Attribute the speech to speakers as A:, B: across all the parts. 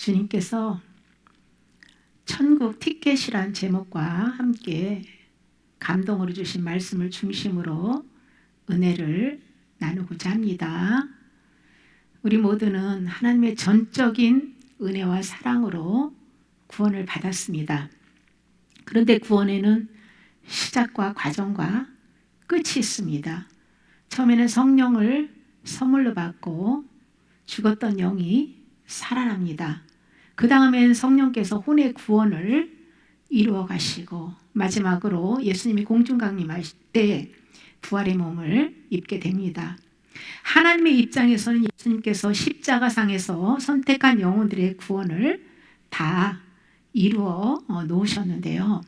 A: 주님께서 천국 티켓이란 제목과 함께 감동으로 주신 말씀을 중심으로 은혜를 나누고자 합니다. 우리 모두는 하나님의 전적인 은혜와 사랑으로 구원을 받았습니다. 그런데 구원에는 시작과 과정과 끝이 있습니다. 처음에는 성령을 선물로 받고 죽었던 영이 살아납니다. 그 다음엔 성령께서 혼의 구원을 이루어 가시고 마지막으로 예수님이 공중 강림하실 때 부활의 몸을 입게 됩니다. 하나님의 입장에서는 예수님께서 십자가상에서 선택한 영혼들의 구원을 다 이루어 놓으셨는데요.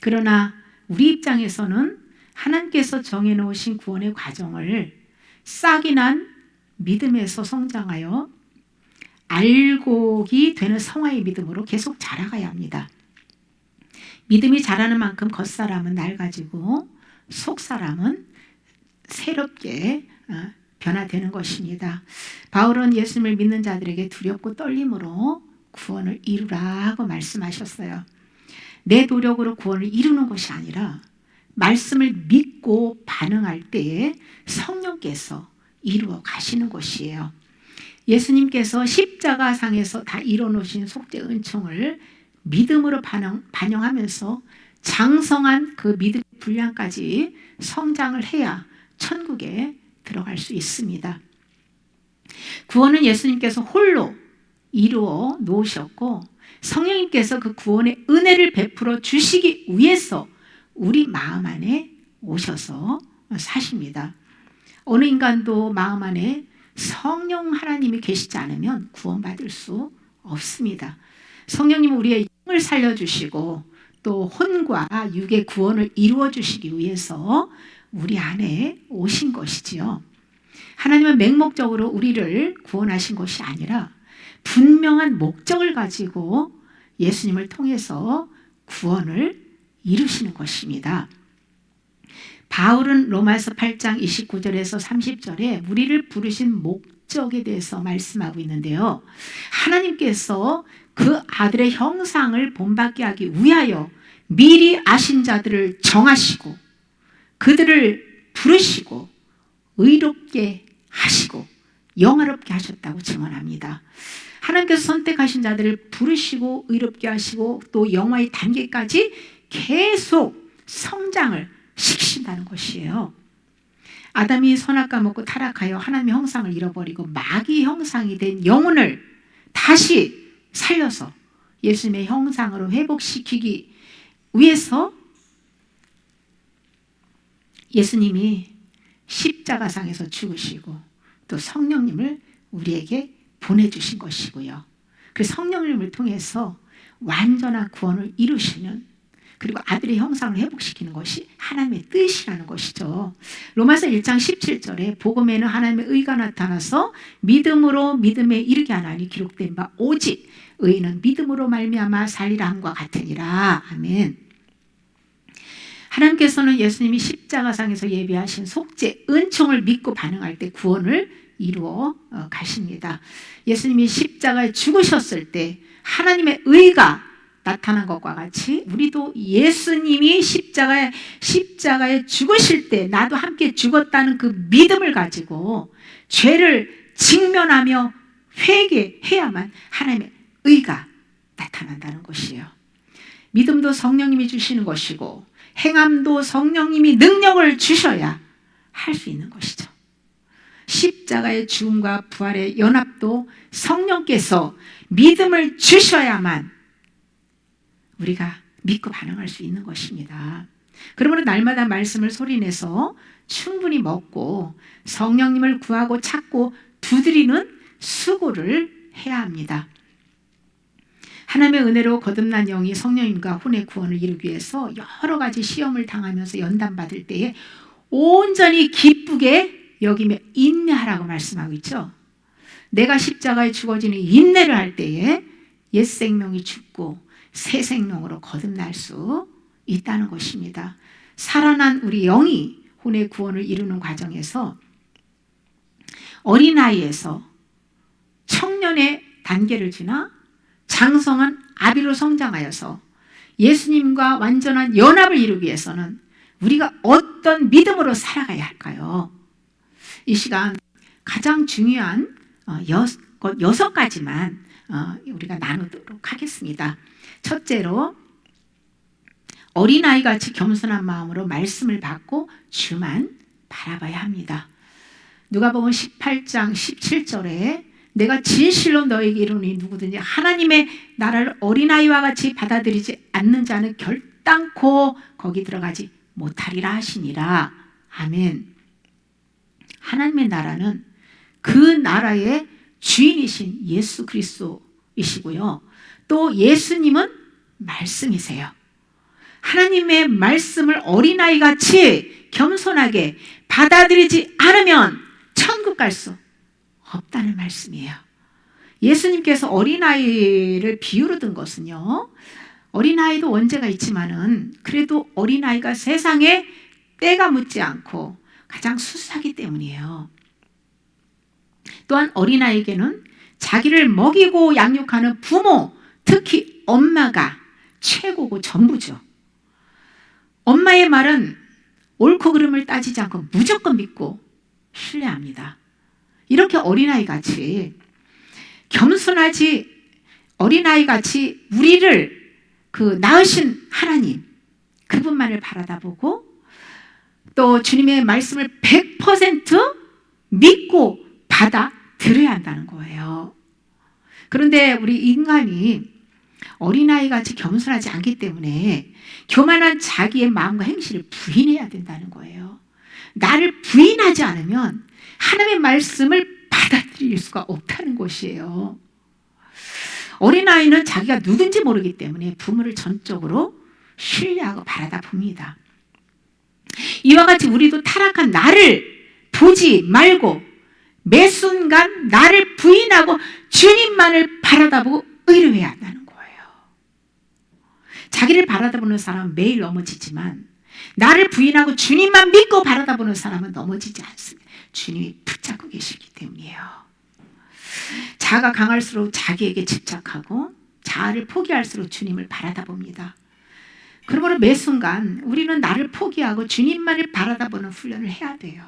A: 그러나 우리 입장에서는 하나님께서 정해놓으신 구원의 과정을 싹이 난 믿음에서 성장하여 알곡이 되는 성화의 믿음으로 계속 자라가야 합니다. 믿음이 자라는 만큼 겉사람은 낡아지고 속사람은 새롭게 변화되는 것입니다. 바울은 예수님을 믿는 자들에게 두렵고 떨림으로 구원을 이루라고 말씀하셨어요. 내 노력으로 구원을 이루는 것이 아니라 말씀을 믿고 반응할 때에 성령께서 이루어 가시는 것이에요. 예수님께서 십자가상에서 다 이뤄놓으신 속죄 은총을 믿음으로 반영하면서 장성한 그 믿음의 분량까지 성장을 해야 천국에 들어갈 수 있습니다. 구원은 예수님께서 홀로 이루어 놓으셨고 성령님께서 그 구원의 은혜를 베풀어 주시기 위해서 우리 마음 안에 오셔서 사십니다. 어느 인간도 마음 안에 성령 하나님이 계시지 않으면 구원받을 수 없습니다. 성령님은 우리의 영을 살려주시고 또 혼과 육의 구원을 이루어 주시기 위해서 우리 안에 오신 것이지요. 하나님은 맹목적으로 우리를 구원하신 것이 아니라 분명한 목적을 가지고 예수님을 통해서 구원을 이루시는 것입니다. 바울은 로마서 8장 29절에서 30절에 우리를 부르신 목적에 대해서 말씀하고 있는데요. 하나님께서 그 아들의 형상을 본받게 하기 위하여 미리 아신 자들을 정하시고 그들을 부르시고 의롭게 하시고 영화롭게 하셨다고 증언합니다. 하나님께서 선택하신 자들을 부르시고 의롭게 하시고 또 영화의 단계까지 계속 성장을 시키신다는 것이에요. 아담이 선악과 먹고 타락하여 하나님의 형상을 잃어버리고 마귀 형상이 된 영혼을 다시 살려서 예수님의 형상으로 회복시키기 위해서 예수님이 십자가상에서 죽으시고 또 성령님을 우리에게 보내주신 것이고요. 그 성령님을 통해서 완전한 구원을 이루시는 그리고 아들의 형상을 회복시키는 것이 하나님의 뜻이라는 것이죠. 로마서 1장 17절에 복음에는 하나님의 의가 나타나서 믿음으로 믿음에 이르게 하나니 기록된 바 오직 의인은 믿음으로 말미암아 살리라 함과 같으니라. 아멘. 하나님께서는 예수님이 십자가상에서 예비하신 속죄 은총을 믿고 반응할 때 구원을 이루어 가십니다. 예수님이 십자가에 죽으셨을 때 하나님의 의가 나타난 것과 같이 우리도 예수님이 십자가에 죽으실 때 나도 함께 죽었다는 그 믿음을 가지고 죄를 직면하며 회개해야만 하나님의 의가 나타난다는 것이에요. 믿음도 성령님이 주시는 것이고 행함도 성령님이 능력을 주셔야 할 수 있는 것이죠. 십자가의 죽음과 부활의 연합도 성령께서 믿음을 주셔야만 우리가 믿고 반응할 수 있는 것입니다. 그러므로 날마다 말씀을 소리내서 충분히 먹고 성령님을 구하고 찾고 두드리는 수고를 해야 합니다. 하나님의 은혜로 거듭난 영이 성령님과 혼의 구원을 이루기 위해서 여러 가지 시험을 당하면서 연단받을 때에 온전히 기쁘게 여기며 인내하라고 말씀하고 있죠. 내가 십자가에 죽어지는 인내를 할 때에 옛 생명이 죽고 새 생명으로 거듭날 수 있다는 것입니다. 살아난 우리 영이 혼의 구원을 이루는 과정에서 어린아이에서 청년의 단계를 지나 장성한 아비로 성장하여서 예수님과 완전한 연합을 이루기 위해서는 우리가 어떤 믿음으로 살아가야 할까요? 이 시간 가장 중요한 6가지만 우리가 나누도록 하겠습니다. 첫째로, 어린아이같이 겸손한 마음으로 말씀을 받고 주만 바라봐야 합니다. 누가복음 18장 17절에 내가 진실로 너에게 이르노니 누구든지 하나님의 나라를 어린아이와 같이 받아들이지 않는 자는 결단코 거기 들어가지 못하리라 하시니라. 아멘. 하나님의 나라는 그 나라의 주인이신 예수 그리스도이시고요. 또 예수님은 말씀이세요. 하나님의 말씀을 어린아이같이 겸손하게 받아들이지 않으면 천국 갈 수 없다는 말씀이에요. 예수님께서 어린아이를 비유로 든 것은요, 어린아이도 원죄가 있지만은 그래도 어린아이가 세상에 때가 묻지 않고 가장 수수하기 때문이에요. 또한 어린아이에게는 자기를 먹이고 양육하는 부모, 특히 엄마가 최고고 전부죠. 엄마의 말은 옳고 그름을 따지지 않고 무조건 믿고 신뢰합니다. 이렇게 어린아이같이 겸손하지, 어린아이같이 우리를 낳으신 하나님, 그분만을 바라다보고 또 주님의 말씀을 100% 믿고 받아들여야 한다는 거예요. 그런데 우리 인간이 어린아이같이 겸손하지 않기 때문에 교만한 자기의 마음과 행실을 부인해야 된다는 거예요. 나를 부인하지 않으면 하나님의 말씀을 받아들일 수가 없다는 것이에요. 어린아이는 자기가 누군지 모르기 때문에 부모를 전적으로 신뢰하고 바라다 봅니다. 이와 같이 우리도 타락한 나를 보지 말고 매순간 나를 부인하고 주님만을 바라다보고 의뢰해야 한다는 거예요. 자기를 바라다보는 사람은 매일 넘어지지만 나를 부인하고 주님만 믿고 바라다보는 사람은 넘어지지 않습니다. 주님이 붙잡고 계시기 때문이에요. 자아가 강할수록 자기에게 집착하고 자아를 포기할수록 주님을 바라다봅니다. 그러므로 매 순간 우리는 나를 포기하고 주님만을 바라다보는 훈련을 해야 돼요.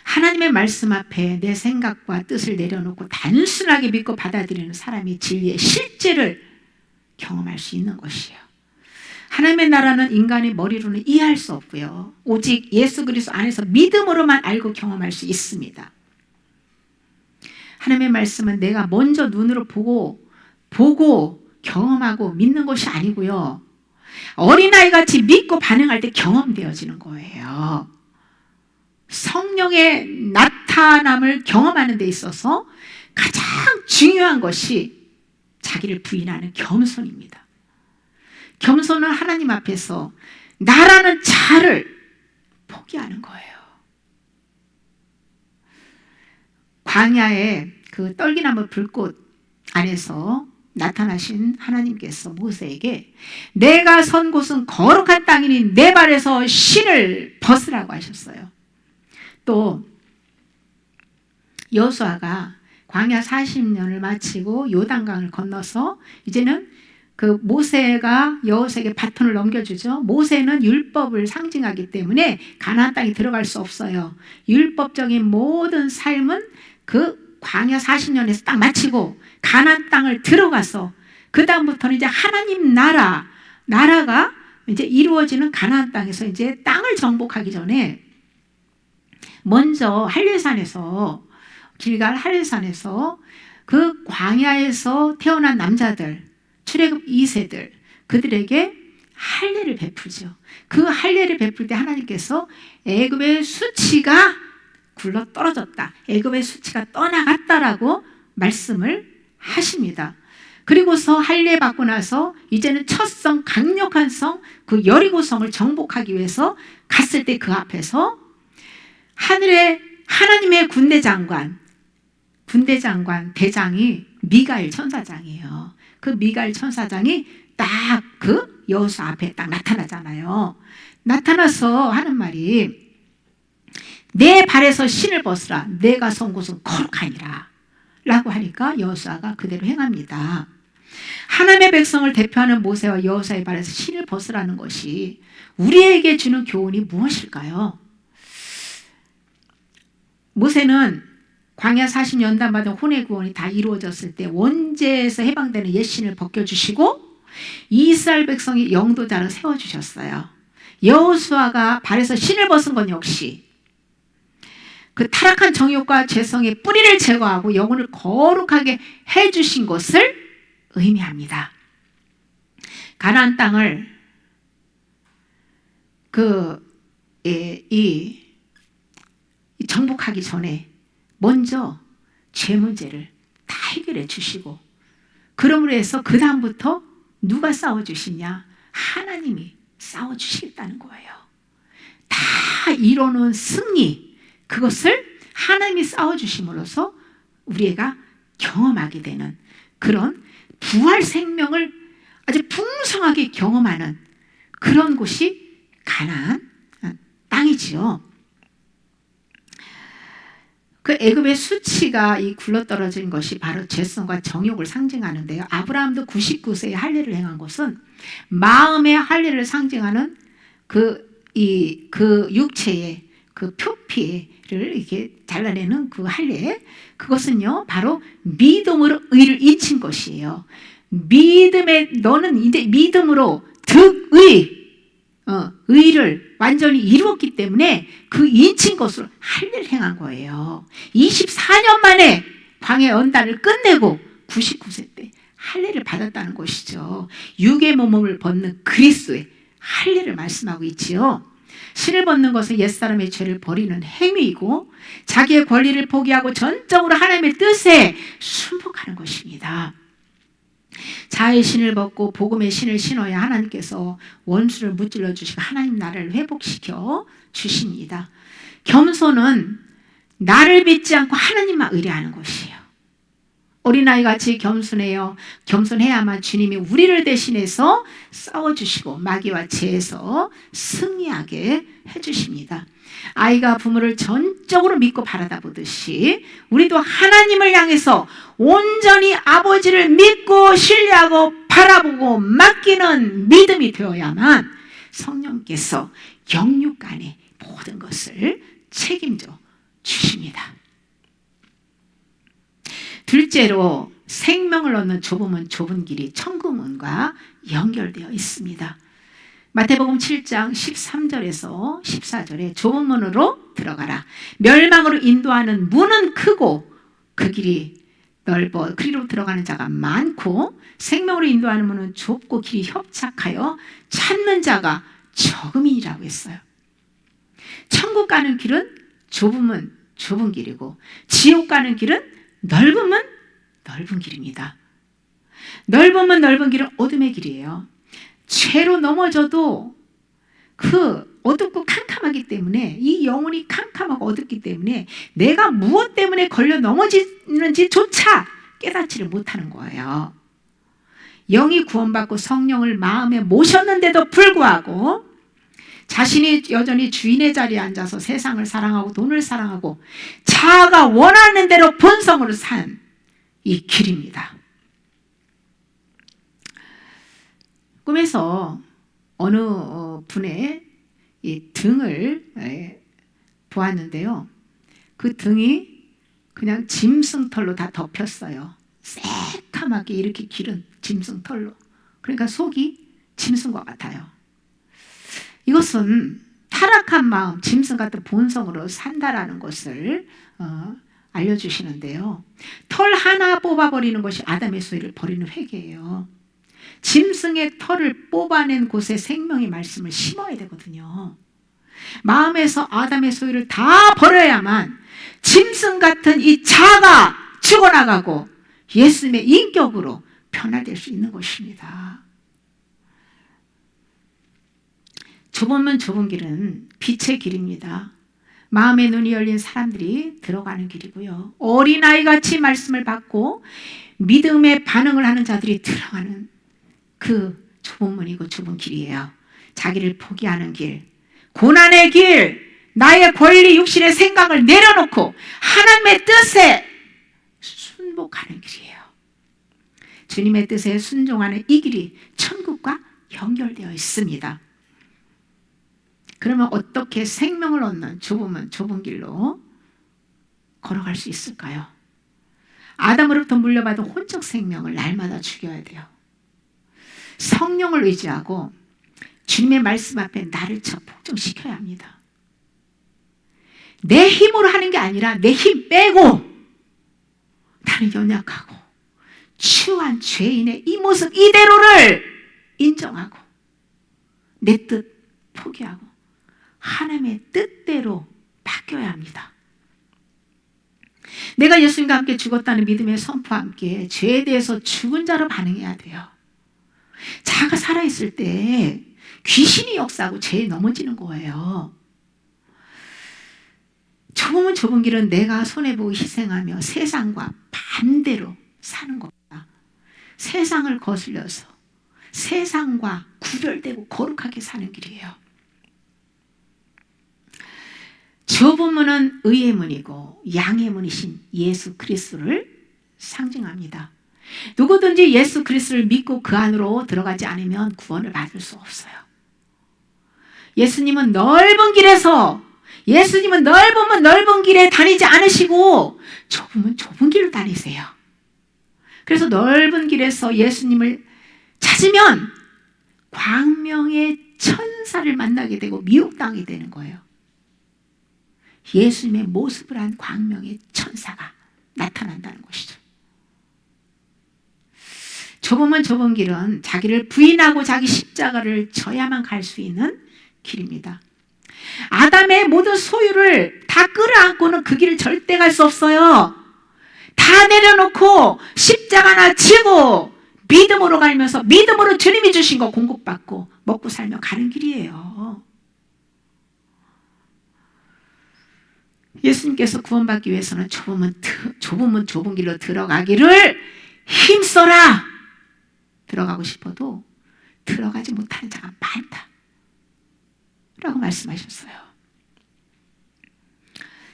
A: 하나님의 말씀 앞에 내 생각과 뜻을 내려놓고 단순하게 믿고 받아들이는 사람이 진리의 실제를 경험할 수 있는 것이에요. 하나님의 나라는 인간의 머리로는 이해할 수 없고요. 오직 예수 그리스도 안에서 믿음으로만 알고 경험할 수 있습니다. 하나님의 말씀은 내가 먼저 눈으로 보고 경험하고 믿는 것이 아니고요. 어린아이같이 믿고 반응할 때 경험되어지는 거예요. 성령의 나타남을 경험하는 데 있어서 가장 중요한 것이 자기를 부인하는 겸손입니다. 겸손은 하나님 앞에서 나라는 자를 포기하는 거예요. 광야의 그 떨기나무 불꽃 안에서 나타나신 하나님께서 모세에게 내가 선 곳은 거룩한 땅이니 내 발에서 신을 벗으라고 하셨어요. 또 여호수아가 광야 40년을 마치고 요단강을 건너서 이제는 그 모세가 여호수아에게 바톤을 넘겨주죠. 모세는 율법을 상징하기 때문에 가나안 땅에 들어갈 수 없어요. 율법적인 모든 삶은 그 광야 40년에서 딱 마치고 가나안 땅을 들어가서 그 다음부터는 이제 하나님 나라가 이제 이루어지는 가나안 땅에서 이제 땅을 정복하기 전에 먼저 할례산에서 길갈 할례산에서 그 광야에서 태어난 남자들 출애굽 2세들 그들에게 할례를 베풀죠. 그 할례를 베풀 때 하나님께서 애굽의 수치가 굴러 떨어졌다. 애굽의 수치가 떠나갔다라고 말씀을 하십니다. 그리고서 할례 받고 나서 이제는 첫 성, 강력한 성, 그 여리고성을 정복하기 위해서 갔을 때 그 앞에서 하늘의 하나님의 군대 장관 대장이 미가엘 천사장이에요. 그 미가엘 천사장이 딱 그 여호수아 앞에 딱 나타나잖아요. 나타나서 하는 말이 내 발에서 신을 벗으라. 내가 선 곳은 거룩하니라. 라고 하니까 여호수아가 그대로 행합니다. 하나님의 백성을 대표하는 모세와 여호수아의 발에서 신을 벗으라는 것이 우리에게 주는 교훈이 무엇일까요? 모세는 광야 40년간 받은 혼의 구원이 다 이루어졌을 때 원죄에서 해방되는 옛 신을 벗겨주시고 이스라엘 백성이 영도자를 세워주셨어요. 여호수아가 발에서 신을 벗은 건 역시 그 타락한 정욕과 죄성의 뿌리를 제거하고 영혼을 거룩하게 해주신 것을 의미합니다. 가나안 땅을 정복하기 전에 먼저 죄 문제를 다 해결해 주시고, 그러므로 해서 그 다음부터 누가 싸워주시냐? 하나님이 싸워주시겠다는 거예요. 다 이뤄놓은 승리, 그것을 하나님이 싸워주심으로써 우리가 경험하게 되는 그런 부활 생명을 아주 풍성하게 경험하는 그런 곳이 가나안 땅이지요. 그 애굽의 수치가 이 굴러떨어진 것이 바로 죄성과 정욕을 상징하는데요. 아브라함도 99세에 할례를 행한 것은 마음의 할례를 상징하는 그 육체의 그 표피를 이렇게 잘라내는 그 할례, 그것은요 바로 믿음으로 의를 인친 것이에요. 너는 이제 믿음으로 의를 완전히 이루었기 때문에 그 인친 것으로 할례를 행한 거예요. 24년 만에 광야 연단을 끝내고 99세 때 할례를 받았다는 것이죠. 육의 몸을 벗는 그리스도의 할례를 말씀하고 있지요. 신을 벗는 것은 옛사람의 죄를 버리는 행위이고 자기의 권리를 포기하고 전적으로 하나님의 뜻에 순복하는 것입니다. 자의 신을 벗고 복음의 신을 신어야 하나님께서 원수를 무찔러 주시고 하나님 나라를 회복시켜 주십니다. 겸손은 나를 믿지 않고 하나님만 의뢰하는 것이에요. 어린아이같이 겸손해야만 주님이 우리를 대신해서 싸워주시고 마귀와 죄에서 승리하게 해주십니다. 아이가 부모를 전적으로 믿고 바라다 보듯이 우리도 하나님을 향해서 온전히 아버지를 믿고 신뢰하고 바라보고 맡기는 믿음이 되어야만 성령께서 영육 안에 모든 것을 책임져 주십니다. 둘째로 생명을 얻는 좁음은 좁은 길이 천국문과 연결되어 있습니다. 마태복음 7장 13절에서 14절에 좁은 문으로 들어가라. 멸망으로 인도하는 문은 크고 그 길이 넓어 그리로 들어가는 자가 많고 생명으로 인도하는 문은 좁고 길이 협착하여 찾는 자가 적음이라고 했어요. 천국 가는 길은 좁으면 좁은 길이고 지옥 가는 길은 넓으면 넓은 길입니다. 넓으면 넓은 길은 어둠의 길이에요. 죄로 넘어져도 그 어둡고 캄캄하기 때문에 이 영혼이 캄캄하고 어둡기 때문에 내가 무엇 때문에 걸려 넘어지는지조차 깨닫지를 못하는 거예요. 영이 구원받고 성령을 마음에 모셨는데도 불구하고 자신이 여전히 주인의 자리에 앉아서 세상을 사랑하고 돈을 사랑하고 자아가 원하는 대로 본성으로 산 이 길입니다. 꿈에서 어느 분의 이 등을 보았는데요. 그 등이 그냥 짐승털로 다 덮였어요. 새카맣게 이렇게 기른 짐승털로. 그러니까 속이 짐승과 같아요. 이것은 타락한 마음, 짐승 같은 본성으로 산다라는 것을 알려주시는데요. 털 하나 뽑아버리는 것이 아담의 소유를 버리는 회개예요. 짐승의 털을 뽑아낸 곳에 생명의 말씀을 심어야 되거든요. 마음에서 아담의 소유를 다 버려야만 짐승 같은 이 자가 죽어나가고 예수님의 인격으로 변화될 수 있는 것입니다. 좁으면 좁은 길은 빛의 길입니다. 마음의 눈이 열린 사람들이 들어가는 길이고요. 어린아이같이 말씀을 받고 믿음의 반응을 하는 자들이 들어가는 그 좁은 문이고 좁은 길이에요. 자기를 포기하는 길, 고난의 길, 나의 권리, 육신의 생각을 내려놓고 하나님의 뜻에 가는 길이에요. 주님의 뜻에 순종하는 이 길이 천국과 연결되어 있습니다. 그러면 어떻게 생명을 얻는 좁은 길로 걸어갈 수 있을까요? 아담으로부터 물려받은 혼적 생명을 날마다 죽여야 돼요. 성령을 의지하고 주님의 말씀 앞에 나를 폭정시켜야 합니다. 내 힘으로 하는 게 아니라 내 힘 빼고 나는 연약하고 추한 죄인의 이 모습 이대로를 인정하고 내 뜻 포기하고 하나님의 뜻대로 바뀌어야 합니다. 내가 예수님과 함께 죽었다는 믿음의 선포와 함께 죄에 대해서 죽은 자로 반응해야 돼요. 자가 살아있을 때 귀신이 역사하고 죄에 넘어지는 거예요. 좁은 길은 내가 손해보고 희생하며 세상과 반대로 사는 겁니다. 세상을 거슬려서 세상과 구별되고 거룩하게 사는 길이에요. 좁은 문은 의의 문이고 양의 문이신 예수 그리스도를 상징합니다. 누구든지 예수 그리스도를 믿고 그 안으로 들어가지 않으면 구원을 받을 수 없어요. 예수님은 넓은 길에 다니지 않으시고 좁은 길로 다니세요. 그래서 넓은 길에서 예수님을 찾으면 광명의 천사를 만나게 되고 미혹당하게 되는 거예요. 예수님의 모습을 한 광명의 천사가 나타난다는 것이죠. 좁은 길은 자기를 부인하고 자기 십자가를 져야만 갈 수 있는 길입니다. 아담의 모든 소유를 다 끌어안고는 그 길을 절대 갈 수 없어요. 다 내려놓고 십자가나 지고 믿음으로 가면서 믿음으로 주님이 주신 거 공급받고 먹고 살며 가는 길이에요. 예수님께서 구원받기 위해서는 좁은 길로 들어가기를 힘써라. 들어가고 싶어도 들어가지 못하는 자가 많다 라고 말씀하셨어요.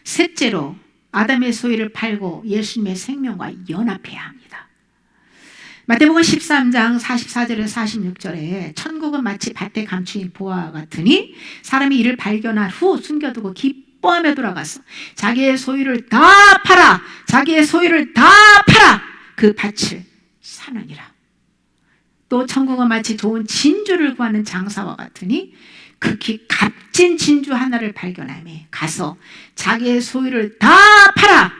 A: 셋째로 아담의 소유를 팔고 예수님의 생명과 연합해야 합니다. 마태복음 13장 44절에서 46절에 천국은 마치 밭에 감추인 보화와 같으니 사람이 이를 발견한 후 숨겨두고 기뻐하며 돌아가서 자기의 소유를 다 팔아 그 밭을 사느니라. 또 천국은 마치 좋은 진주를 구하는 장사와 같으니 극히 값진 진주 하나를 발견하며 가서 자기의 소유를 다 팔아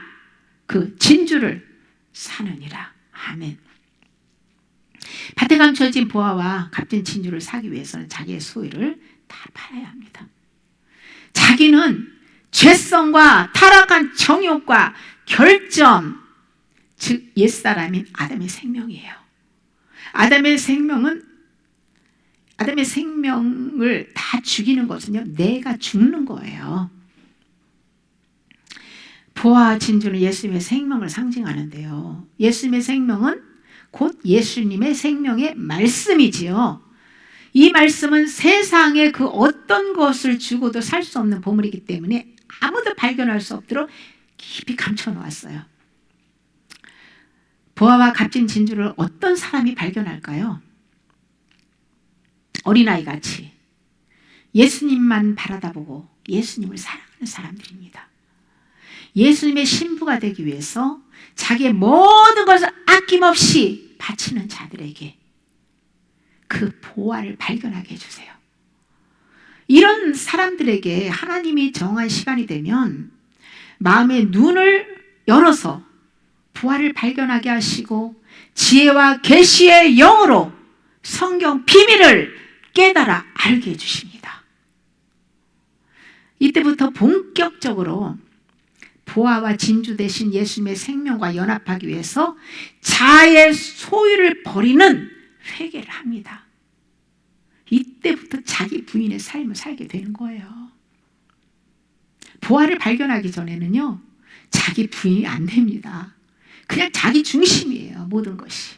A: 그 진주를 사느니라. 아멘. 밭에 감춰진 보화와 값진 진주를 사기 위해서는 자기의 소유를 다 팔아야 합니다. 자기는 죄성과 타락한 정욕과 결점, 즉 옛사람인 아담의 생명이에요. 아담의 생명을 다 죽이는 것은요, 내가 죽는 거예요. 보화와 진주는 예수님의 생명을 상징하는데요. 예수님의 생명은 곧 예수님의 생명의 말씀이지요. 이 말씀은 세상에 그 어떤 것을 주고도 살 수 없는 보물이기 때문에 아무도 발견할 수 없도록 깊이 감춰 놓았어요. 보화와 값진 진주를 어떤 사람이 발견할까요? 어린아이 같이 예수님만 바라다보고 예수님을 사랑하는 사람들입니다. 예수님의 신부가 되기 위해서 자기의 모든 것을 아낌없이 바치는 자들에게 그 보화를 발견하게 해주세요. 이런 사람들에게 하나님이 정한 시간이 되면 마음의 눈을 열어서 보화를 발견하게 하시고 지혜와 계시의 영으로 성경 비밀을 깨달아 알게 해주십니다. 이때부터 본격적으로 보화와 진주 대신 예수님의 생명과 연합하기 위해서 자아의 소유를 버리는 회개를 합니다. 이때부터 자기 부인의 삶을 살게 되는 거예요. 보화를 발견하기 전에는요, 자기 부인이 안 됩니다. 그냥 자기 중심이에요. 모든 것이.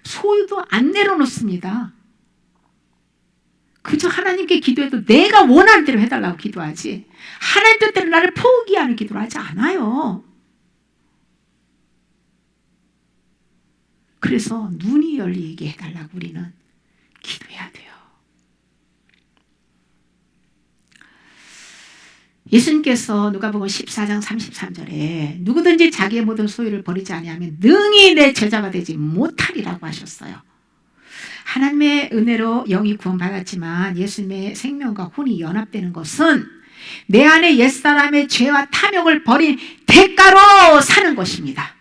A: 소유도 안 내려놓습니다. 그저 하나님께 기도해도 내가 원하는 대로 해달라고 기도하지 하나님 뜻대로 나를 포기하는 기도를 하지 않아요. 그래서 눈이 열리게 해달라고 우리는 기도해야 돼요. 예수님께서 누가복음 14장 33절에 누구든지 자기의 모든 소유를 버리지 아니하면 능히 내 제자가 되지 못하리라고 하셨어요. 하나님의 은혜로 영이 구원받았지만 예수님의 생명과 혼이 연합되는 것은 내 안에 옛사람의 죄와 탐욕을 버린 대가로 사는 것입니다.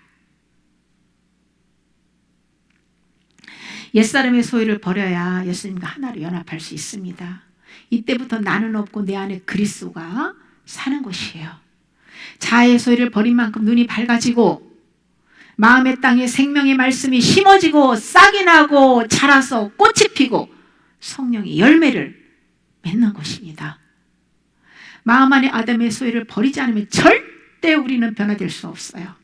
A: 옛사람의 소유를 버려야 예수님과 하나로 연합할 수 있습니다. 이때부터 나는 없고 내 안에 그리스도가 사는 것이에요. 자아의 소유를 버린 만큼 눈이 밝아지고 마음의 땅에 생명의 말씀이 심어지고 싹이 나고 자라서 꽃이 피고 성령이 열매를 맺는 것입니다. 마음 안에 아담의 소유를 버리지 않으면 절대 우리는 변화될 수 없어요.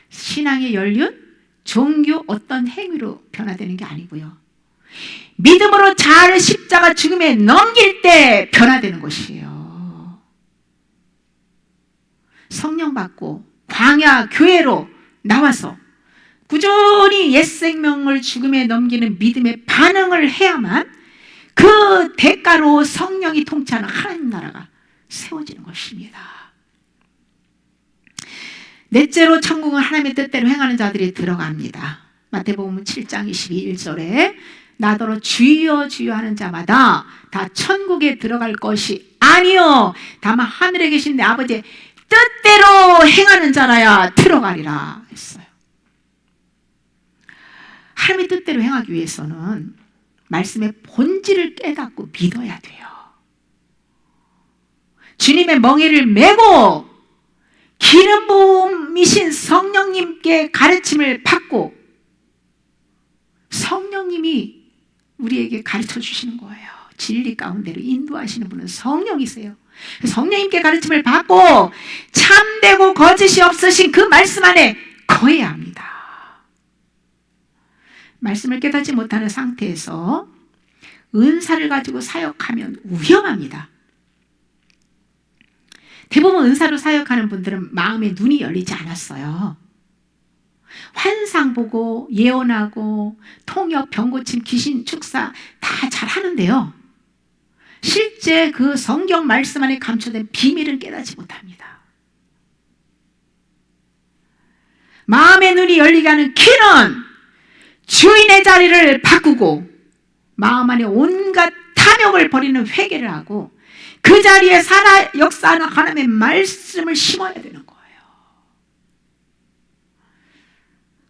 A: 신앙의 연륜, 종교 어떤 행위로 변화되는 게 아니고요. 믿음으로 자아를 십자가 죽음에 넘길 때 변화되는 것이에요. 성령 받고 광야 교회로 나와서 꾸준히 옛 생명을 죽음에 넘기는 믿음의 반응을 해야만 그 대가로 성령이 통치하는 하나님 나라가 세워지는 것입니다. 넷째로 천국은 하나님의 뜻대로 행하는 자들이 들어갑니다. 마태복음 7장 21절에 나더러 주여 주여 하는 자마다 다 천국에 들어갈 것이 아니요 다만 하늘에 계신 내 아버지의 뜻대로 행하는 자라야 들어가리라 했어요. 하나님의 뜻대로 행하기 위해서는 말씀의 본질을 깨닫고 믿어야 돼요. 주님의 멍에를 메고 기름 부음이신 성령님께 가르침을 받고 성령님이 우리에게 가르쳐 주시는 거예요. 진리 가운데로 인도하시는 분은 성령이세요. 성령님께 가르침을 받고 참되고 거짓이 없으신 그 말씀 안에 거해야 합니다. 말씀을 깨닫지 못하는 상태에서 은사를 가지고 사역하면 위험합니다. 대부분 은사로 사역하는 분들은 마음의 눈이 열리지 않았어요. 환상 보고 예언하고 통역, 병고침, 귀신 축사 다 잘하는데요. 실제 그 성경 말씀 안에 감춰진 비밀은 깨닫지 못합니다. 마음의 눈이 열리게 하는 키는 주인의 자리를 바꾸고 마음 안에 온갖 탐욕을 버리는 회개를 하고 그 자리에 살아 역사하는 하나님의 말씀을 심어야 되는 거예요.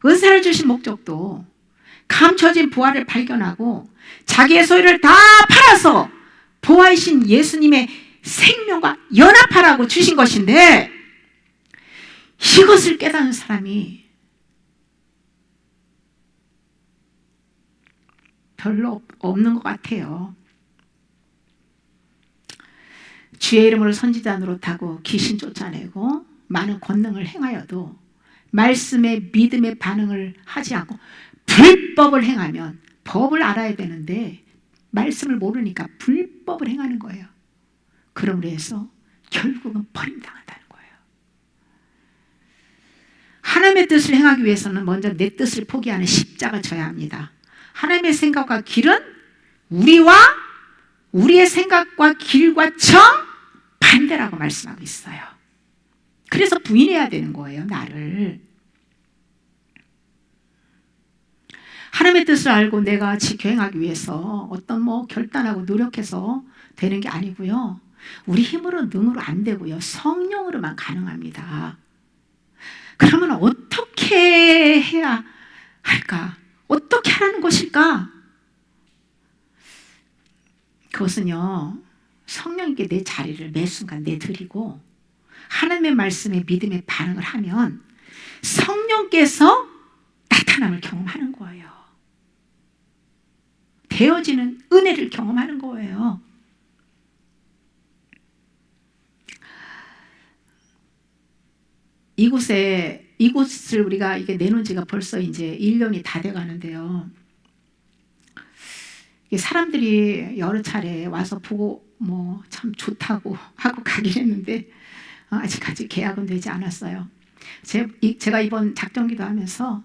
A: 은사를 주신 목적도 감춰진 부활을 발견하고 자기의 소유를 다 팔아서 부활이신 예수님의 생명과 연합하라고 주신 것인데 이것을 깨닫는 사람이 별로 없는 것 같아요. 주의 이름으로 선지자 노릇하고 귀신 쫓아내고 많은 권능을 행하여도 말씀에 믿음의 반응을 하지 않고 불법을 행하면 법을 알아야 되는데 말씀을 모르니까 불법을 행하는 거예요. 그러므로 해서 결국은 버림당한다는 거예요. 하나님의 뜻을 행하기 위해서는 먼저 내 뜻을 포기하는 십자가 져야 합니다. 하나님의 생각과 길은 우리의 생각과 길과 정반대라고 말씀하고 있어요. 그래서 부인해야 되는 거예요, 나를. 하나님의 뜻을 알고 내가 지켜 행하기 위해서 어떤 결단하고 노력해서 되는 게 아니고요. 우리 힘으로 능으로 안 되고요. 성령으로만 가능합니다. 그러면 어떻게 해야 할까? 어떻게 하라는 것일까? 그것은요, 성령님께 내 자리를 매 순간 내드리고 하나님의 말씀에 믿음의 반응을 하면 성령께서 나타남을 경험하는 거예요. 되어지는 은혜를 경험하는 거예요. 이곳을 우리가 이게 내놓은 지가 벌써 이제 1년이 다 돼 가는데요. 사람들이 여러 차례 와서 보고 참 좋다고 하고 가긴 했는데 아직까지 계약은 되지 않았어요. 제가 이번 작정기도 하면서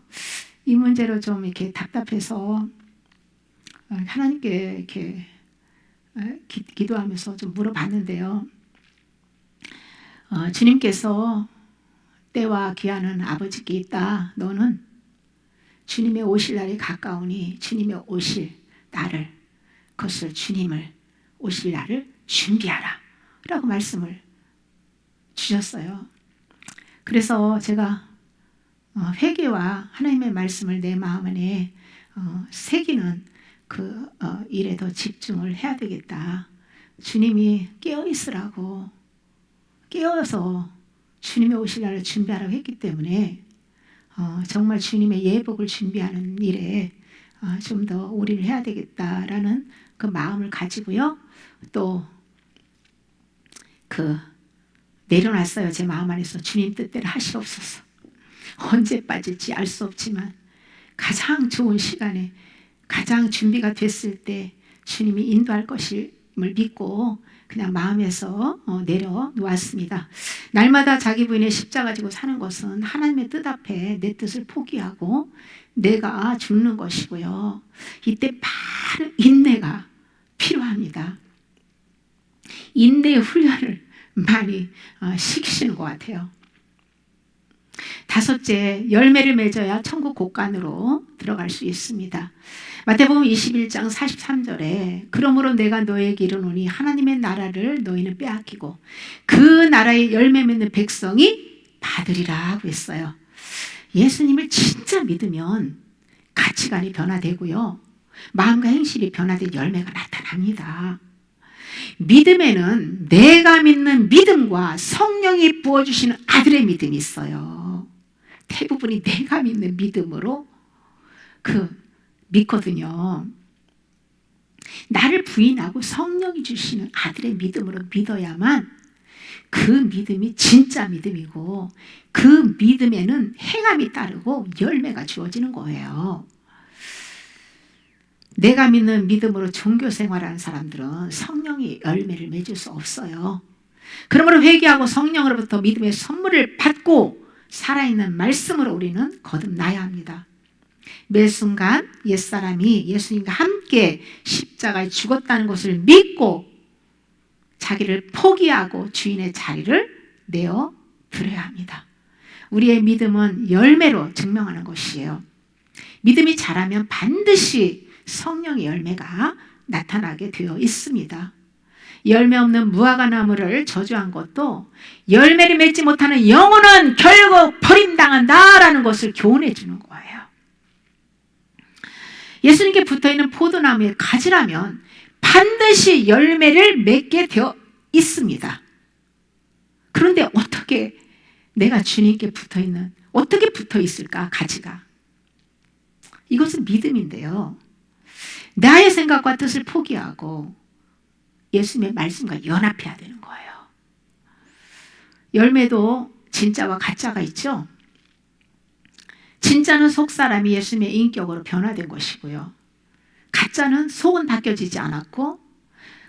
A: 이 문제로 좀 이렇게 답답해서 하나님께 이렇게 기도하면서 좀 물어봤는데요. 주님께서 때와 기한은 아버지께 있다. 너는 주님의 오실 날이 가까우니 주님의 오실 날을, 그것을 주님을 오실 날을 준비하라 라고 말씀을 주셨어요. 그래서 제가 회개와 하나님의 말씀을 내 마음 안에 새기는 그 일에 더 집중을 해야 되겠다. 주님이 깨어있으라고, 깨어서 주님의 오실 날을 준비하라고 했기 때문에 정말 주님의 예복을 준비하는 일에 좀 더 올인을 해야 되겠다라는 그 마음을 가지고요. 또 내려놨어요. 제 마음 안에서 주님 뜻대로 하시옵소서. 언제 빠질지 알 수 없지만 가장 좋은 시간에 가장 준비가 됐을 때 주님이 인도할 것임을 믿고 그냥 마음에서 내려놓았습니다. 날마다 자기 부인의 십자가 지고 사는 것은 하나님의 뜻 앞에 내 뜻을 포기하고 내가 죽는 것이고요. 이때 바로 인내가 필요합니다. 인내의 훈련을 많이 시키시는 것 같아요. 다섯째, 열매를 맺어야 천국 곳간으로 들어갈 수 있습니다. 마태복음 21장 43절에 그러므로 내가 너에게 이르노니 하나님의 나라를 너희는 빼앗기고 그 나라의 열매 맺는 백성이 받으리라고 했어요. 예수님을 진짜 믿으면 가치관이 변화되고요. 마음과 행실이 변화된 열매가 나타납니다. 믿음에는 내가 믿는 믿음과 성령이 부어주시는 아들의 믿음이 있어요. 대부분이 내가 믿는 믿음으로 믿거든요. 나를 부인하고 성령이 주시는 아들의 믿음으로 믿어야만 그 믿음이 진짜 믿음이고 그 믿음에는 행함이 따르고 열매가 주어지는 거예요. 내가 믿는 믿음으로 종교 생활하는 사람들은 성령이 열매를 맺을 수 없어요. 그러므로 회개하고 성령으로부터 믿음의 선물을 받고 살아있는 말씀으로 우리는 거듭나야 합니다. 매 순간 옛사람이 예수님과 함께 십자가에 죽었다는 것을 믿고 자기를 포기하고 주인의 자리를 내어드려야 합니다. 우리의 믿음은 열매로 증명하는 것이에요. 믿음이 자라면 반드시 성령의 열매가 나타나게 되어 있습니다. 열매 없는 무화과 나무를 저주한 것도 열매를 맺지 못하는 영혼은 결국 버림당한다라는 것을 교훈해 주는 거예요. 예수님께 붙어있는 포도나무의 가지라면 반드시 열매를 맺게 되어 있습니다. 그런데 어떻게 내가 주님께 붙어있는, 어떻게 붙어있을까 가지가? 이것은 믿음인데요. 나의 생각과 뜻을 포기하고 예수님의 말씀과 연합해야 되는 거예요. 열매도 진짜와 가짜가 있죠. 진짜는 속사람이 예수님의 인격으로 변화된 것이고요. 가짜는 속은 바뀌어지지 않았고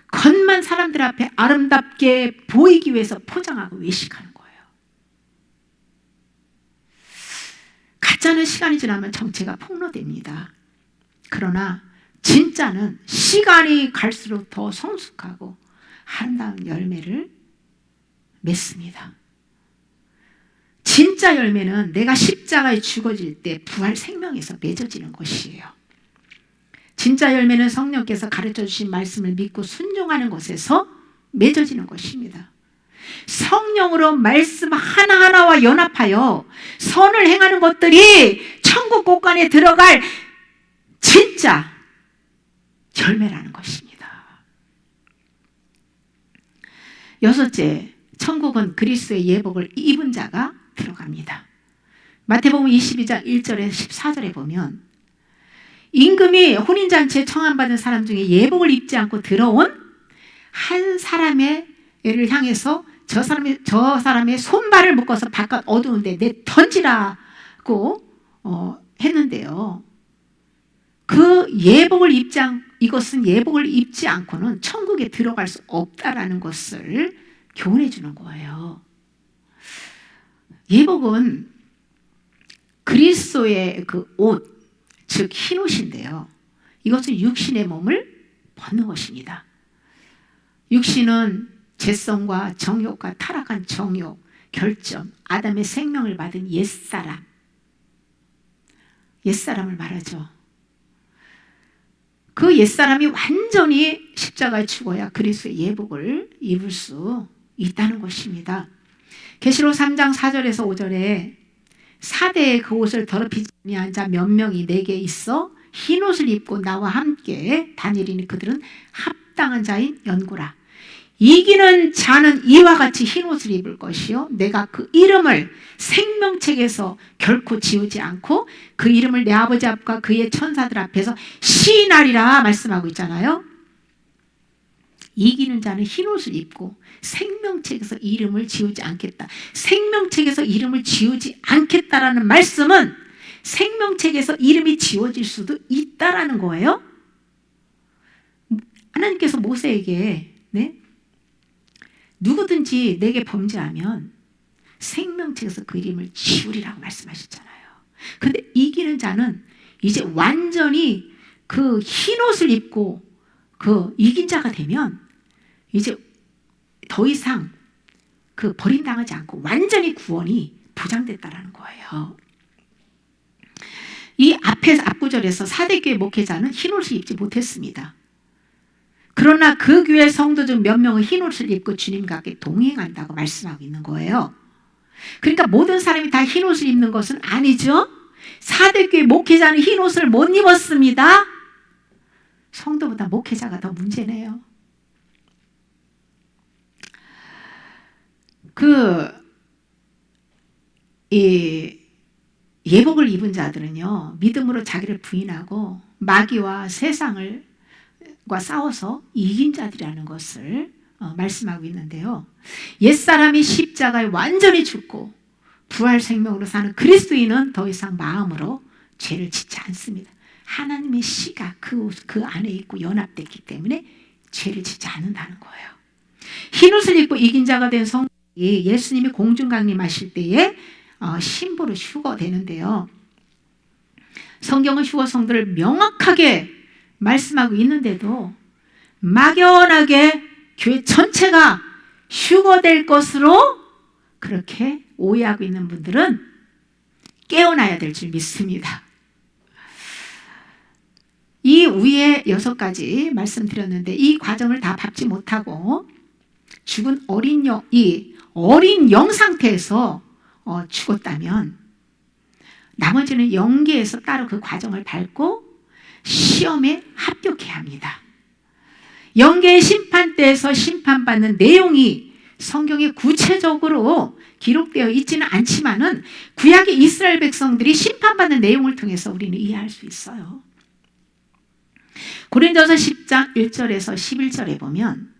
A: 겉만 사람들 앞에 아름답게 보이기 위해서 포장하고 외식하는 거예요. 가짜는 시간이 지나면 정체가 폭로됩니다. 그러나 진짜는 시간이 갈수록 더 성숙하고 아름다운 열매를 맺습니다. 진짜 열매는 내가 십자가에 죽어질 때 부활 생명에서 맺어지는 것이에요. 진짜 열매는 성령께서 가르쳐 주신 말씀을 믿고 순종하는 것에서 맺어지는 것입니다. 성령으로 말씀 하나하나와 연합하여 선을 행하는 것들이 천국 곳간에 들어갈 진짜 열매라는 것입니다. 여섯째, 천국은 그리스도의 예복을 입은 자가 들어갑니다. 마태복음 22장 1절에 14절에 보면 임금이 혼인잔치에 청함받은 사람 중에 예복을 입지 않고 들어온 한 사람의 애를 향해서 저 사람의 손발을 묶어서 바깥 어두운 데 내 던지라고 했는데요. 이것은 예복을 입지 않고는 천국에 들어갈 수 없다라는 것을 교훈해 주는 거예요. 예복은 그리스도의 그 옷, 즉 흰옷인데요. 이것은 육신의 몸을 벗는 것입니다. 육신은 죄성과 정욕과 타락한 정욕, 결점, 아담의 생명을 받은 옛사람을 말하죠. 그 옛사람이 완전히 십자가에 죽어야 그리스도의 예복을 입을 수 있다는 것입니다. 계시록 3장 4절에서 5절에 4대의 그 옷을 더럽히지 아니한 자 몇 명이 내게 있어 흰옷을 입고 나와 함께 다니리니 그들은 합당한 자인 연고라. 이기는 자는 이와 같이 흰옷을 입을 것이요 내가 그 이름을 생명책에서 결코 지우지 않고 그 이름을 내 아버지 앞과 그의 천사들 앞에서 시인하리라 말씀하고 있잖아요. 이기는 자는 흰옷을 입고 생명책에서 이름을 지우지 않겠다. 생명책에서 이름을 지우지 않겠다라는 말씀은 생명책에서 이름이 지워질 수도 있다라는 거예요. 하나님께서 모세에게 누구든지 내게 범죄하면 생명책에서 그 이름을 지우리라고 말씀하셨잖아요. 근데 이기는 자는 이제 완전히 그 흰옷을 입고 그 이긴 자가 되면 이제 더 이상 그 버림당하지 않고 완전히 구원이 보장됐다라는 거예요. 이 앞구절에서 사대교회 목회자는 흰옷을 입지 못했습니다. 그러나 그 교회 성도 중 몇 명은 흰옷을 입고 주님과 함께 동행한다고 말씀하고 있는 거예요. 그러니까 모든 사람이 다 흰옷을 입는 것은 아니죠. 사대교회 목회자는 흰옷을 못 입었습니다. 성도보다 목회자가 더 문제네요. 예복을 입은 자들은요, 믿음으로 자기를 부인하고 마귀와 세상을 싸워서 이긴 자들이라는 것을 말씀하고 있는데요. 옛사람이 십자가에 완전히 죽고 부활 생명으로 사는 그리스도인은 더 이상 마음으로 죄를 짓지 않습니다. 하나님의 씨가 그 안에 있고 연합됐기 때문에 죄를 짓지 않는다는 거예요. 흰옷을 입고 이긴 자가 된 성도이 예수님이 공중 강림하실 때에 신부로 휴거되는데요. 성경은 휴거 성도를 명확하게 말씀하고 있는데도 막연하게 교회 전체가 휴거될 것으로 그렇게 오해하고 있는 분들은 깨어나야 될 줄 믿습니다. 이 위에 6가지 말씀드렸는데 이 과정을 다 밟지 못하고 죽은 어린 영 상태에서 죽었다면 나머지는 영계에서 따로 그 과정을 밟고 시험에 합격해야 합니다. 영계의 심판대에서 심판받는 내용이 성경에 구체적으로 기록되어 있지는 않지만은 구약의 이스라엘 백성들이 심판받는 내용을 통해서 우리는 이해할 수 있어요. 고린도서 10장 1절에서 11절에 보면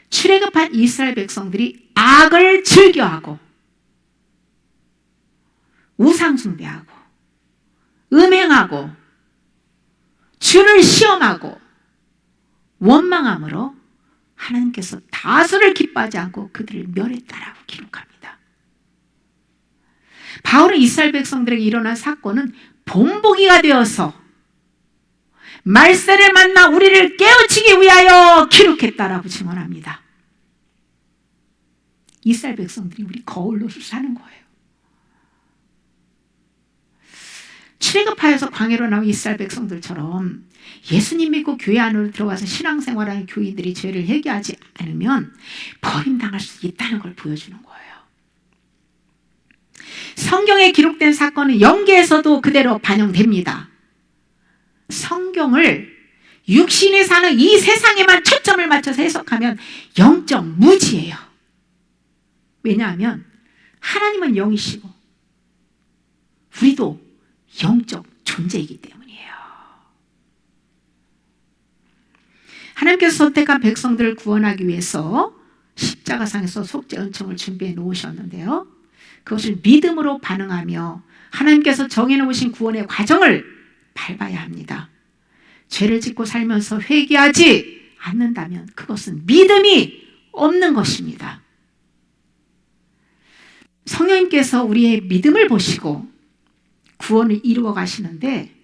A: 출애굽한 이스라엘 백성들이 악을 즐겨하고 우상숭배하고 음행하고 주를 시험하고 원망함으로 하나님께서 다소를 기뻐하지 않고 그들을 멸했다라고 기록합니다. 바울은 이스라엘 백성들에게 일어난 사건은 본보기가 되어서 말세를 만나 우리를 깨우치기 위하여 기록했다라고 증언합니다. 이스라엘 백성들이 우리 거울로 사는 거예요. 출애굽하여서 광야로 나온 이스라엘 백성들처럼 예수님 믿고 교회 안으로 들어가서 신앙생활하는 교인들이 죄를 회개하지 않으면 버림당할 수 있다는 걸 보여주는 거예요. 성경에 기록된 사건은 영계에서도 그대로 반영됩니다. 성경을 육신이 사는 이 세상에만 초점을 맞춰서 해석하면 영적 무지예요. 왜냐하면 하나님은 영이시고 우리도 영적 존재이기 때문이에요. 하나님께서 선택한 백성들을 구원하기 위해서 십자가상에서 속죄 은총을 준비해 놓으셨는데요. 그것을 믿음으로 반응하며 하나님께서 정해놓으신 구원의 과정을 밟아야 합니다. 죄를 짓고 살면서 회개하지 않는다면 그것은 믿음이 없는 것입니다. 성령님께서 우리의 믿음을 보시고 구원을 이루어 가시는데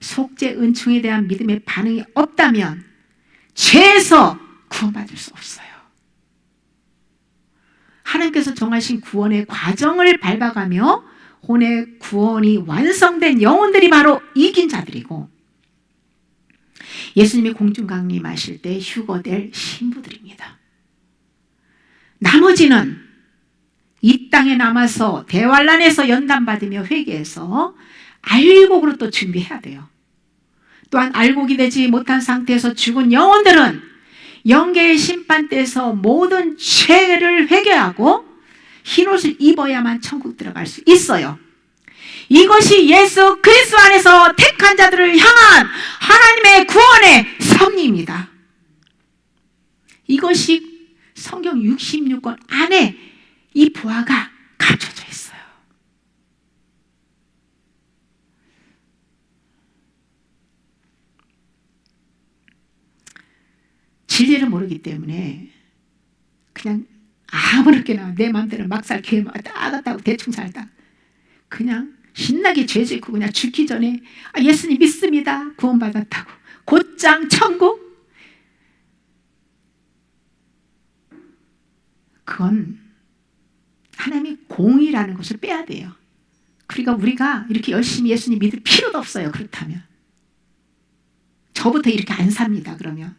A: 속죄 은총에 대한 믿음의 반응이 없다면 죄에서 구원받을 수 없어요. 하나님께서 정하신 구원의 과정을 밟아가며 혼의 구원이 완성된 영혼들이 바로 이긴 자들이고, 예수님이 공중 강림하실 때 휴거될 신부들입니다. 나머지는 이 땅에 남아서 대환란에서 연단받으며 회개해서 알곡으로 또 준비해야 돼요. 또한 알곡이 되지 못한 상태에서 죽은 영혼들은 영계의 심판대에서 모든 죄를 회개하고 흰옷을 입어야만 천국 들어갈 수 있어요. 이것이 예수 그리스도 안에서 택한 자들을 향한 하나님의 구원의 섭리입니다. 이것이 성경 66권 안에 이 보화가 감춰져 있어요. 진리를 모르기 때문에 그냥 아무렇게나 내 마음대로 막 살게 따갔다고 대충 살다 그냥 신나게 죄 짓고 그냥 죽기 전에 예수님 믿습니다, 구원받았다고 곧장 천국. 그건 하나님이 공의라는 것을 빼야 돼요. 그러니까 우리가 이렇게 열심히 예수님 믿을 필요도 없어요. 그렇다면 저부터 이렇게 안 삽니다. 그러면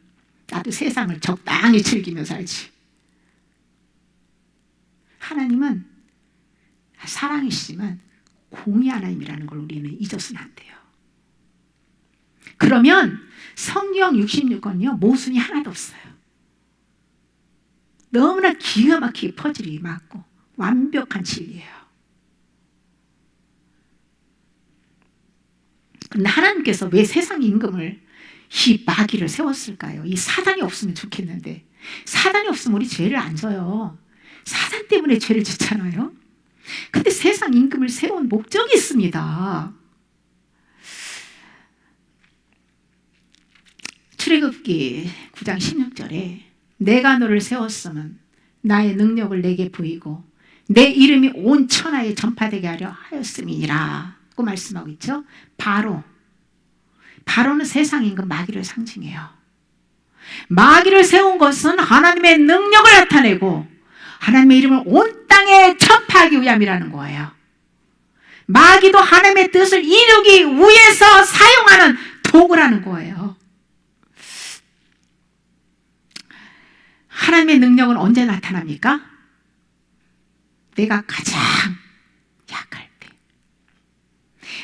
A: 나도 세상을 적당히 즐기며 살지. 하나님은 사랑이시지만 공의 하나님이라는 걸 우리는 잊어서는 안 돼요. 그러면 성경 66권이요 모순이 하나도 없어요. 너무나 기가 막히게 퍼즐이 맞고 완벽한 진리예요. 그런데 하나님께서 왜 세상 임금을 이 마귀를 세웠을까요? 이 사단이 없으면 좋겠는데 사단이 없으면 우리 죄를 안 져요. 사단 때문에 죄를 짓잖아요. 근데 세상 임금을 세운 목적이 있습니다. 출애굽기 9장 16절에 내가 너를 세웠으면 나의 능력을 내게 보이고 내 이름이 온 천하에 전파되게 하려 하였음이니라 고 말씀하고 있죠. 바로는 세상 임금 마귀를 상징해요. 마귀를 세운 것은 하나님의 능력을 나타내고 하나님의 이름을 온 땅에 전파하기 위함이라는 거예요. 마귀도 하나님의 뜻을 이루기 위해서 사용하는 도구라는 거예요. 하나님의 능력은 언제 나타납니까? 내가 가장 약할 때,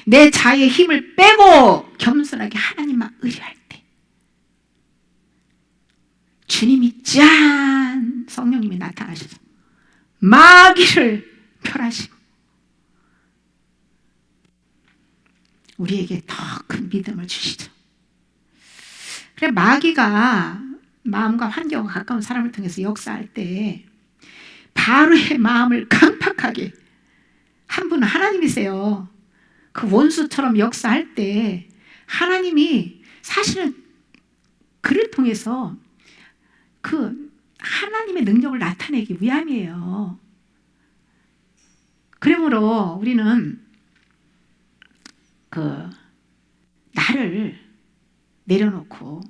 A: 내 자의 힘을 빼고 겸손하게 하나님만 의뢰할 때, 주님이 짠 성령님이 나타나셔서 마귀를 멸하시고 우리에게 더 큰 믿음을 주시죠. 그래 마귀가 마음과 환경과 가까운 사람을 통해서 역사할 때 바로의 마음을 강팍하게, 한 분은 하나님이세요. 그 원수처럼 역사할 때 하나님이 사실은 그를 통해서 그 하나님의 능력을 나타내기 위함이에요. 그러므로 우리는 그 나를 내려놓고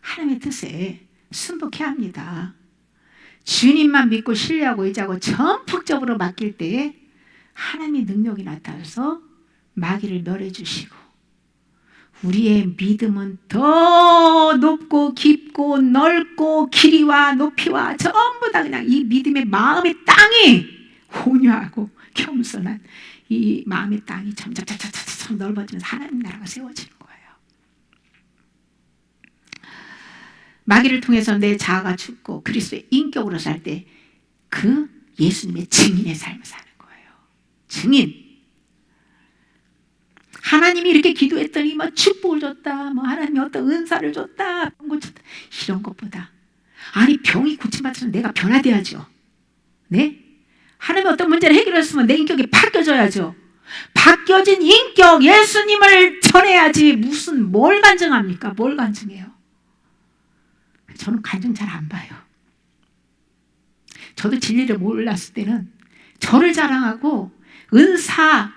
A: 하나님의 뜻에 순복해야 합니다. 주님만 믿고 신뢰하고 의지하고 전폭적으로 맡길 때에 하나님의 능력이 나타나서 마귀를 멸해주시고 우리의 믿음은 더 높고 깊고 넓고 길이와 높이와 전부 다 그냥 이 믿음의 마음의 땅이 온유하고 겸손한 이 마음의 땅이 점점 넓어지면서 하나님 나라가 세워지는 거예요. 마귀를 통해서 내 자아가 죽고 그리스도의 인격으로 살 때 그 예수님의 증인의 삶을 사는 거예요. 증인. 하나님이 이렇게 기도했더니 뭐 축복을 줬다, 뭐 하나님이 어떤 은사를 줬다, 이런 것보다 아니 병이 고침받으면 내가 변화돼야죠. 네? 하나님이 어떤 문제를 해결했으면 내 인격이 바뀌어져야죠. 바뀌어진 인격 예수님을 전해야지 무슨 뭘 간증합니까? 뭘 간증해요? 저는 간증 잘 안 봐요. 저도 진리를 몰랐을 때는 저를 자랑하고 은사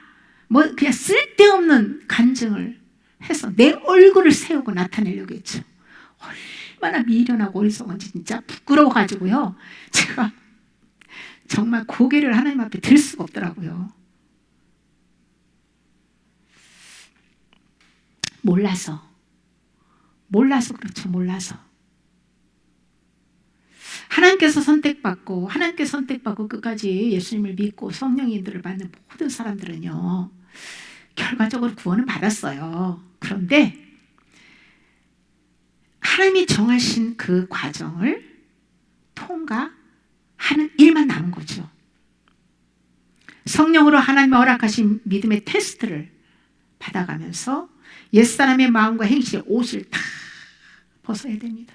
A: 뭐 그냥 쓸데없는 간증을 해서 내 얼굴을 세우고 나타내려고 했죠. 얼마나 미련하고 어리석은지 진짜 부끄러워가지고요. 제가 정말 고개를 하나님 앞에 들 수가 없더라고요. 몰라서 그렇죠. 몰라서. 하나님께서 선택받고 끝까지 예수님을 믿고 성령의 인도를 받는 모든 사람들은요, 결과적으로 구원은 받았어요. 그런데 하나님이 정하신 그 과정을 통과하는 일만 남은 거죠. 성령으로 하나님이 허락하신 믿음의 테스트를 받아가면서 옛사람의 마음과 행실, 옷을 다 벗어야 됩니다.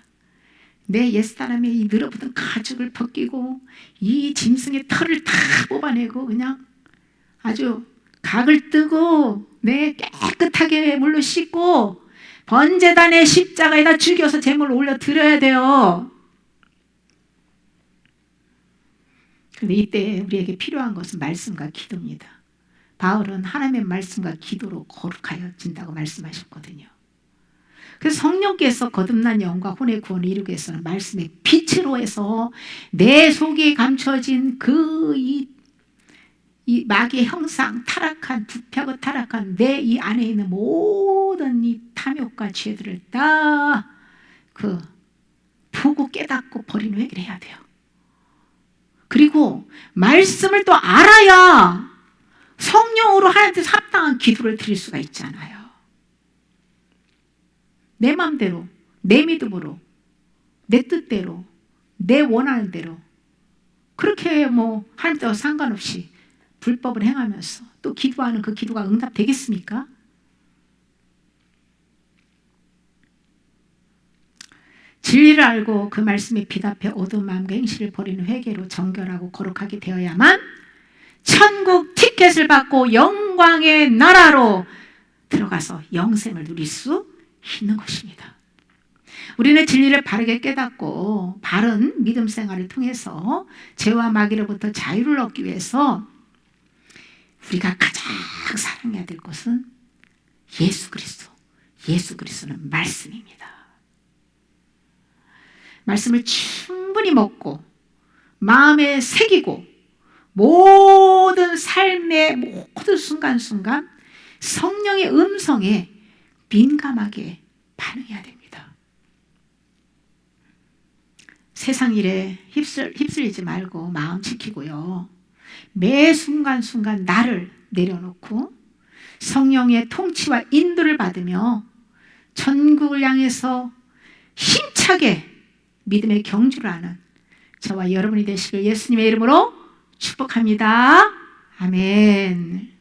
A: 내 옛사람의 이 늘어붙은 가죽을 벗기고 이 짐승의 털을 다 뽑아내고 그냥 아주 각을 뜨고 내 깨끗하게 물로 씻고 번제단의 십자가에다 죽여서 제물을 올려 드려야 돼요. 그런데 이때 우리에게 필요한 것은 말씀과 기도입니다. 바울은 하나님의 말씀과 기도로 거룩하여진다고 말씀하셨거든요. 그래서 성령께서 거듭난 영과 혼의 구원을 이루기 위해서는 말씀의 빛으로 해서 내 속에 감춰진 이 마귀의 형상, 타락한 부패하고 타락한 내 이 안에 있는 모든 이 탐욕과 죄들을 다 보고 깨닫고 버리는 회개를 해야 돼요. 그리고 말씀을 또 알아야 성령으로 하나님께 합당한 기도를 드릴 수가 있잖아요. 내 마음대로, 내 믿음으로, 내 뜻대로, 내 원하는 대로 그렇게 뭐 하나님과 상관없이 불법을 행하면서 또 기도하는 그 기도가 응답되겠습니까? 진리를 알고 그 말씀에 비답해 어두운 마음과 행실을 버리는 회개로 정결하고 거룩하게 되어야만 천국 티켓을 받고 영광의 나라로 들어가서 영생을 누릴 수 있는 것입니다. 우리는 진리를 바르게 깨닫고 바른 믿음 생활을 통해서 죄와 마귀로부터 자유를 얻기 위해서 우리가 가장 사랑해야 될 것은 예수 그리스도. 예수 그리스도는 말씀입니다. 말씀을 충분히 먹고 마음에 새기고 모든 삶의 모든 순간순간 성령의 음성에 민감하게 반응해야 됩니다. 세상 일에 휩쓸리지 말고 마음 지키고요. 매 순간순간 나를 내려놓고 성령의 통치와 인도를 받으며 천국을 향해서 힘차게 믿음의 경주를 하는 저와 여러분이 되시길 예수님의 이름으로 축복합니다. 아멘.